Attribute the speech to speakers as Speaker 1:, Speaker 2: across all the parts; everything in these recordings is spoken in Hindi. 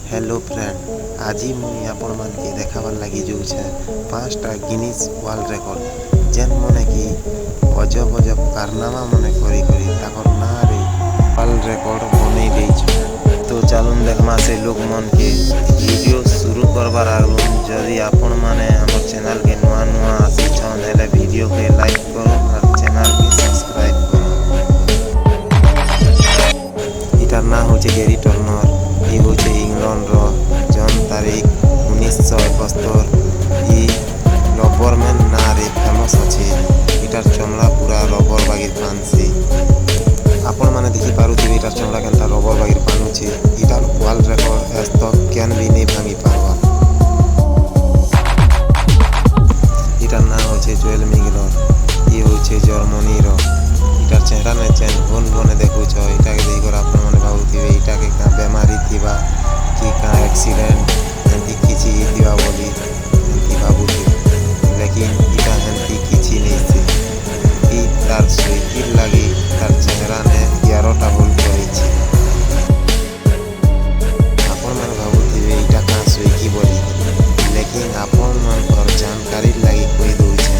Speaker 1: हेलो फ्रेंड, आज मुझे आपण मानके देखाबार लगी जाऊे 5टा गिनीज वर्ल्ड रेकर्ड जेन मने कि अजब अजब कारनामा मने करी करी ताकर ना रे वर्ल्ड रेकर्ड बने देइछ। तो चलून देखमा से लोग मन के वीडियो शुरू करबार आगु जदि आपण माने हमर चैनल के नुआ नुआ आसीछन हेले वीडियो के लाइक करो और चैनल के सब्सक्राइब करो। इटार ना होचे गैरी टर्नर, ये होचे इंग्लैंड रो जन तारीख 1971। ये रबरमैन ना रे फेमस अच्छे। इटार चमड़ा पूरा रबर बागिर फांसी आपण माने देखि पारुथिबे इटार चमड़ा केनता रबर बागिर फानुचे। इटार वर्ल्ड रेकर्ड आज तक केन भी नहीं भांगी पारबा। इटार ना होचे जोएल मिगलर, ये होचे जर्मनी रो। इटार चेहरा ने चेंज भोन भोने देखुछ। इटा के देखि कर आपण माने भाबुथिबे इटा के का बेमारी थिबा कि का एक्सीडेंट एंती किछि थिबा बोली एंती भाबुथिबे, लेकिन इटा एंती किछि नहीं से। ई तार सुइकिर लागी तार चेहरा ने 11टा होल करिछि। आपण माने भाबुथिबे इटा का सुइकी बोली, लेकिन आपण मन पर जानकारी लागी कोई दोछे।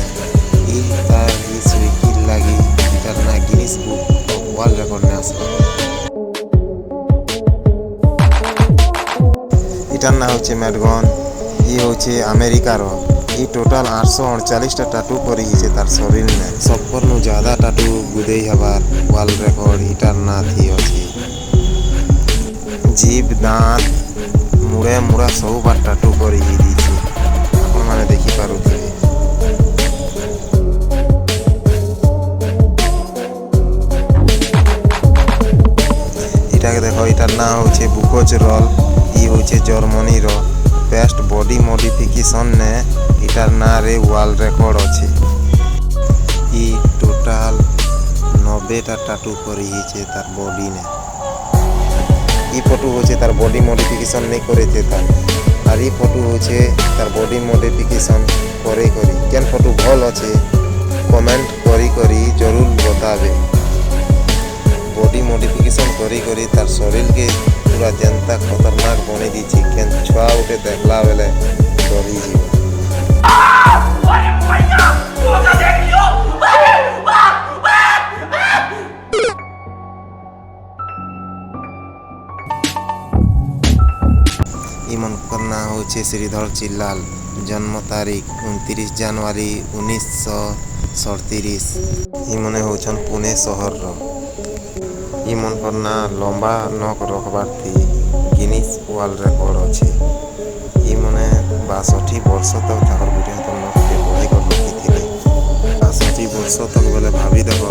Speaker 1: ई तार ई सुइकिर लागी इटार ना Guinness book of world record ने आसला। इटार ना होचे मैडगन, ये होचे अमेरिका रो। ये टोटल 838टा टाटू करी हिचे तार शरीर में। सबकर नु ज्यादा टाटू गुदेई हबार वर्ल्ड रेकर्ड इटार ना थी अछि। जीभ दांत मुड़े मुड़ा सब बार टाटू करी ही दीछि। आपण माने देखि पारुथिबे। इटा के देखो, इटार ना होचे बुकोच रोल। ये होचे जर्मनी रो। बेस्ट बॉडी मॉडिफिकेशन ने इटार ना रे वर्ल्ड रेकर्ड अछि। ई टोटल 90टा टाटू करी हिचे तार बॉडी ने। ई फोटो होचे तार बॉडी मॉडिफिकेशन नहीं करे थे तार, और ई फोटो होचे तार बॉडी मॉडिफिकेशन करे करी। केन फोटो भल अच्छे कमेंट करी करी जरूर बताबे। बॉडी मॉडिफिकेशन करी करी तार शरीर के पूरा जनता खतरनाक बनी दीछि। केन छुआ उठे देखला बेले डरी जीव। इमन करना होचे श्रीधर चिल्लाल, जन्म तारीख 29 जनवरी 1937। इमने होचन पुणे शहर रो। इमन करना लंबा नक रखबार थी गिनीज वर्ल्ड रेकर्ड अच्छे। इमने 62 वर्ष तक ताकर गुटे नक के बढ़ाई कर रखी। 62 वर्ष तक बेले भाभी देख